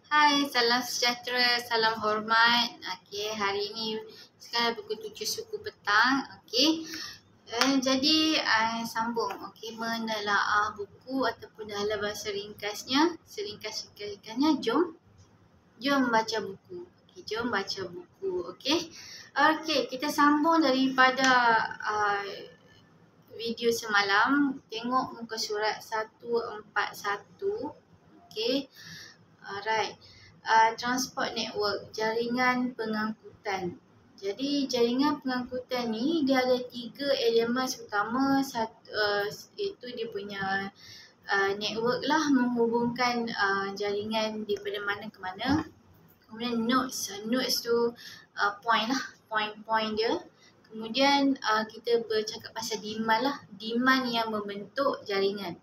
Hai, salam sejahtera, salam hormat. Okey, hari ini sekarang pukul 7 suku petang. Okey. Jadi sambung menelaah buku ataupun dalam bahasa ringkasnya, seringkas-ringkasnya jom baca buku. Okey, jom baca buku. Okey. Okey, kita sambung daripada video semalam. Tengok muka surat 141. Okey. Alright, transport network, jaringan pengangkutan. Jadi jaringan pengangkutan ni dia ada 3 elemen utama. Itu dia punya network lah, menghubungkan jaringan daripada mana ke mana. Kemudian nodes tu point lah, point dia. Kemudian kita bercakap pasal demand lah, demand yang membentuk jaringan.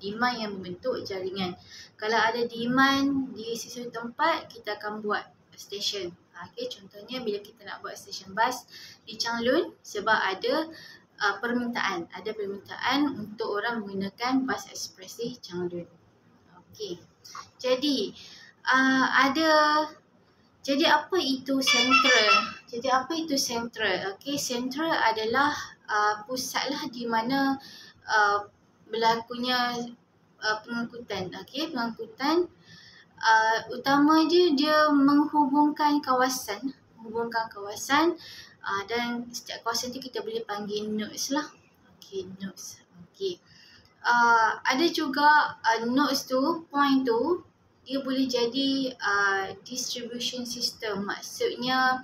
Demand yang membentuk jaringan. Kalau ada demand di sesuatu tempat, kita akan buat stesen. Contohnya bila kita nak buat stesen bas di Changlun, sebab ada permintaan. Ada permintaan untuk orang menggunakan bas ekspres di Changlun. Jadi jadi apa itu sentral? Sentral adalah pusat lah di mana berlakunya pengangkutan. Pengangkutan utama dia menghubungkan kawasan, dan setiap kawasan tu kita boleh panggil nodes lah. Nodes. Ada juga nodes tu, point tu, dia boleh jadi distribution system. Maksudnya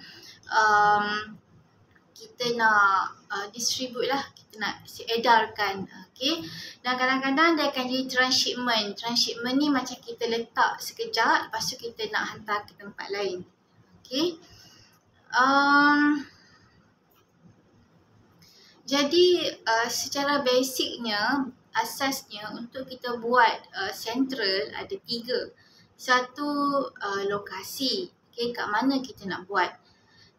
kita nak distribute lah, kita nak edarkan. Dan kadang-kadang dia akan jadi transshipment. Transshipment ni macam kita letak sekejap, lepas tu kita nak hantar ke tempat lain. Jadi secara basicnya, asasnya untuk kita buat central ada 3. Satu, lokasi. Kat mana kita nak buat.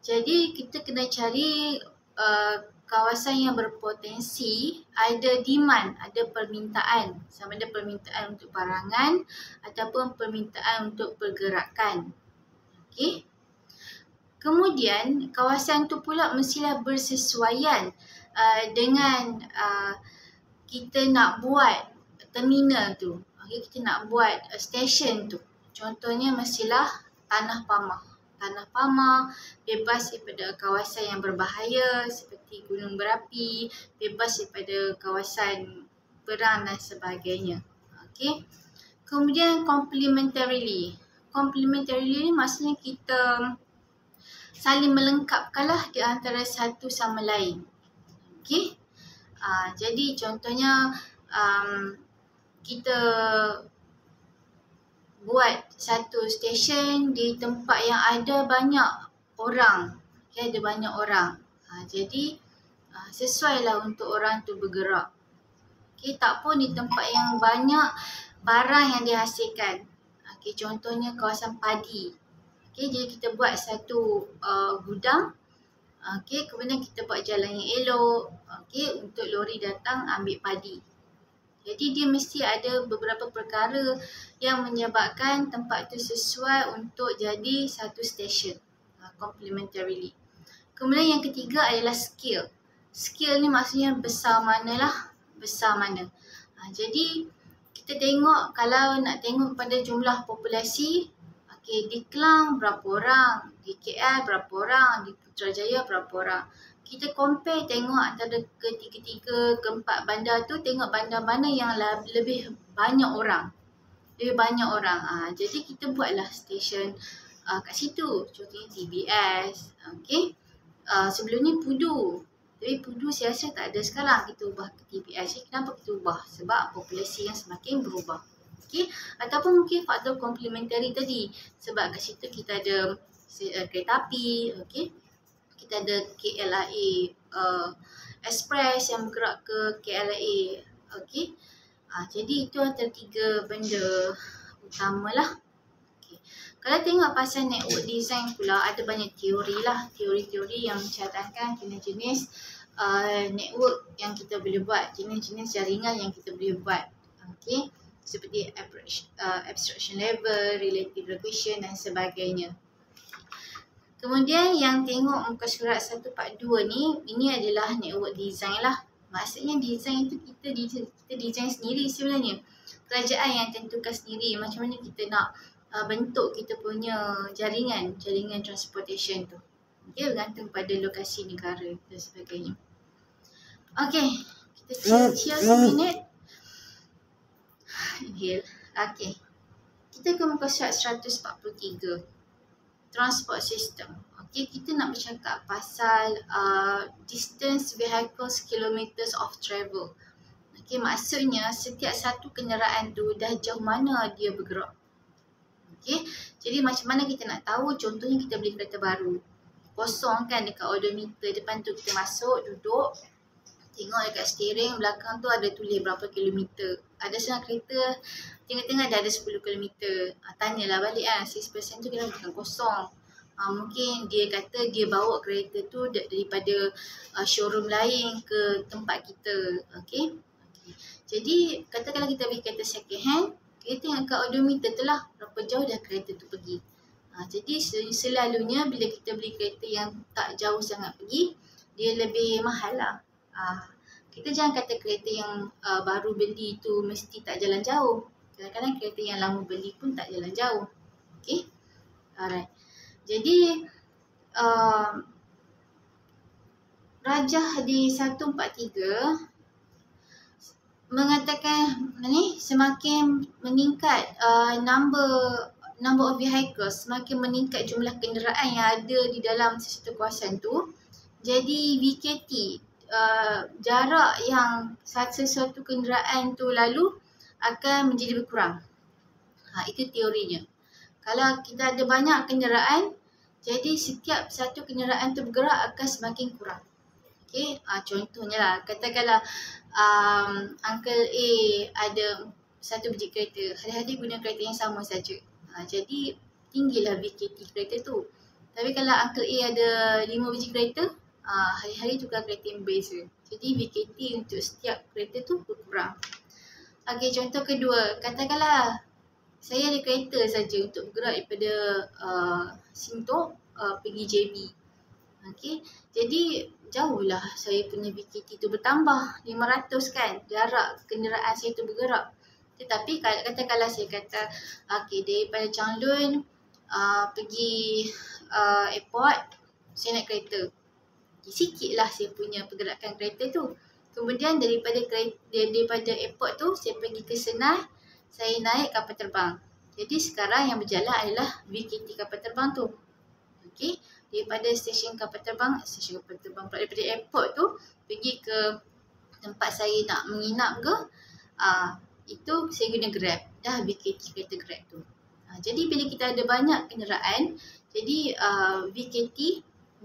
Jadi kita kena cari kawasan yang berpotensi, ada demand, ada permintaan. Sama ada permintaan untuk barangan ataupun permintaan untuk pergerakan. Kemudian kawasan tu pula mestilah bersesuaian dengan kita nak buat terminal tu. Kita nak buat stesen tu. Contohnya mestilah tanah pamah, bebas daripada kawasan yang berbahaya seperti gunung berapi, bebas daripada kawasan perang dan sebagainya. Kemudian complementarily ni maksudnya kita saling melengkapkanlah di antara satu sama lain. Jadi contohnya kita buat satu stesen di tempat yang ada banyak orang. Ada banyak orang. Jadi sesuailah untuk orang tu bergerak. Tak pun di tempat yang banyak barang yang dihasilkan. Contohnya kawasan padi. Jadi kita buat satu gudang. Kemudian kita buat jalan yang elok. Untuk lori datang ambil padi. Jadi dia mesti ada beberapa perkara yang menyebabkan tempat itu sesuai untuk jadi satu stesen. Complementarily. Kemudian yang ketiga adalah skill. Skill ni maksudnya besar mana. Jadi kita tengok, kalau nak tengok pada jumlah populasi, di Klang berapa orang, di KL berapa orang, di Putrajaya berapa orang. Kita compare, tengok antara ketiga-tiga, keempat bandar tu, tengok bandar mana yang lebih banyak orang. Jadi kita buatlah stesen kat situ. Contohnya TBS. Sebelum ni Pudu. Tapi Pudu saya rasa tak ada sekarang. Kita ubah ke TBS. Kenapa kita ubah? Sebab populasi yang semakin berubah. Ataupun mungkin faktor komplementari tadi. Sebab kat situ kita ada kereta api. Kita ada KLIA Express yang bergerak ke KLIA. Jadi itu antara 3 benda utamalah. Kalau tengok pasal network design pula, ada banyak teori lah. Teori-teori yang mencatatkan jenis-jenis network yang kita boleh buat. Jenis-jenis jaringan yang kita boleh buat. seperti abstraction level, relative regression dan sebagainya. Kemudian yang tengok muka surat 142 ni, ini adalah network design lah. Maksudnya design itu kita design sendiri sebenarnya. Kerajaan yang tentukan sendiri macam mana kita nak bentuk kita punya jaringan transportation tu. Okay, bergantung pada lokasi negara dan sebagainya. Okay, kita chill seminit. Inhale. Okay, kita ke muka surat 143. Transport system. Okay, kita nak bercakap pasal distance vehicles, kilometers of travel. Okay, maksudnya setiap satu kenderaan tu dah jauh mana dia bergerak. Okay, jadi macam mana kita nak tahu? Contohnya kita beli kereta baru. Kosong kan dekat odometer depan tu, kita masuk, duduk. Tengok dekat steering belakang tu ada tulis berapa kilometer. Ada setengah kereta tengah-tengah dah ada 10 kilometer. Tanyalah balik 6% tu kenapa bukan kosong. Mungkin dia kata dia bawa kereta tu daripada showroom lain ke tempat kita. Okay. Jadi katakanlah kita beli kereta second hand, kita tengok kat odometer tu lah berapa jauh dah kereta tu pergi. Jadi selalunya bila kita beli kereta yang tak jauh sangat pergi, dia lebih mahal lah. Kita jangan kata kereta yang baru beli tu mesti tak jalan jauh. Kadang-kadang kereta yang lama beli pun tak jalan jauh. Okay. Alright. Jadi Rajah di 143 mengatakan ni semakin meningkat number of vehicles, semakin meningkat jumlah kenderaan yang ada di dalam sesuatu kawasan tu. Jadi VKT, jarak yang sesuatu kenderaan tu lalu akan menjadi berkurang. Itu teorinya. Kalau kita ada banyak kenderaan, jadi setiap satu kenderaan tu bergerak akan semakin kurang. Okay, contohnya lah, katakanlah Uncle A ada satu biji kereta, hari-hari guna kereta yang sama saja. Jadi tinggilah VKT kereta tu. Tapi kalau Uncle A ada 5 biji kereta, hari-hari tukar kereta yang berbeza. Jadi VKT untuk setiap kereta tu berkurang. Okay, contoh kedua, katakanlah saya ada kereta saja untuk bergerak daripada Sintok pergi JB. Okay, jadi jauhlah saya punya VKT tu bertambah 500 kan, jarak kenderaan saya tu bergerak. Tetapi katakanlah saya kata okay, daripada Changlun pergi airport, saya naik kereta. Sikitlah saya punya pergerakan kereta tu. Kemudian daripada airport tu saya pergi ke Senai, saya naik kapal terbang. Jadi sekarang yang berjalan adalah VKT kapal terbang tu. Okey, daripada stesen kapal terbang daripada airport tu pergi ke tempat saya nak menginap ke, itu saya guna Grab. Dah VKT kereta Grab tu. Jadi bila kita ada banyak kenderaan, jadi VKT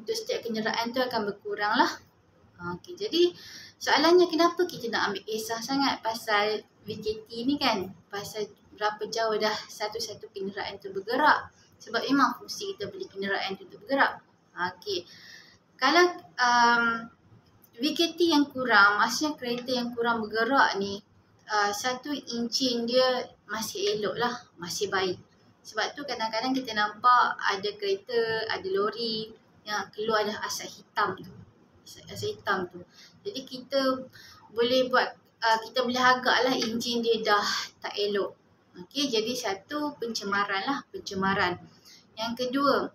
untuk setiap kenderaan tu akan berkurang lah. Okey, jadi soalannya kenapa kita nak ambil kisah sangat pasal VKT ni kan? Pasal berapa jauh dah satu-satu kenderaan tu bergerak. Sebab memang fungsi kita beli kenderaan tu untuk bergerak. Okey, kalau VKT yang kurang, maksudnya kereta yang kurang bergerak ni, satu enjin dia masih elok lah, masih baik. Sebab tu kadang-kadang kita nampak ada kereta, ada lori yang keluar dah asap hitam tu. Jadi kita boleh buat, kita boleh agak lah enjin dia dah tak elok. Okey, jadi satu pencemaran. Yang kedua,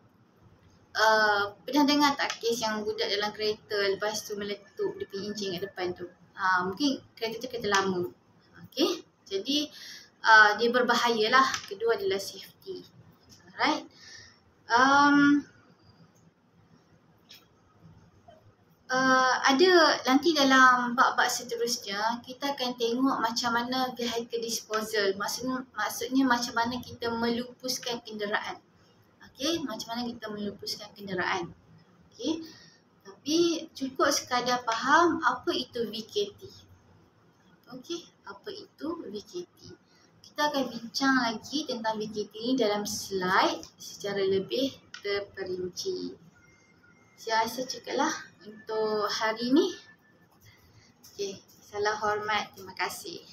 pernah dengar tak kes yang budak dalam kereta lepas tu meletup dia punya enjin kat depan tu? Mungkin kereta tu kereta lama. Okey, jadi dia berbahaya lah. Kedua adalah safety. Alright. Ada nanti dalam bab-bab seterusnya kita akan tengok macam mana vehicle disposal. Maksudnya macam mana kita melupuskan kenderaan. Okey, macam mana kita melupuskan kenderaan. Okey. Tapi cukup sekadar faham apa itu VKT. Okey, apa itu VKT. Kita akan bincang lagi tentang VKT ini dalam slide secara lebih terperinci. Saya rasa cukuplah untuk hari ini. Okey, salam hormat. Terima kasih.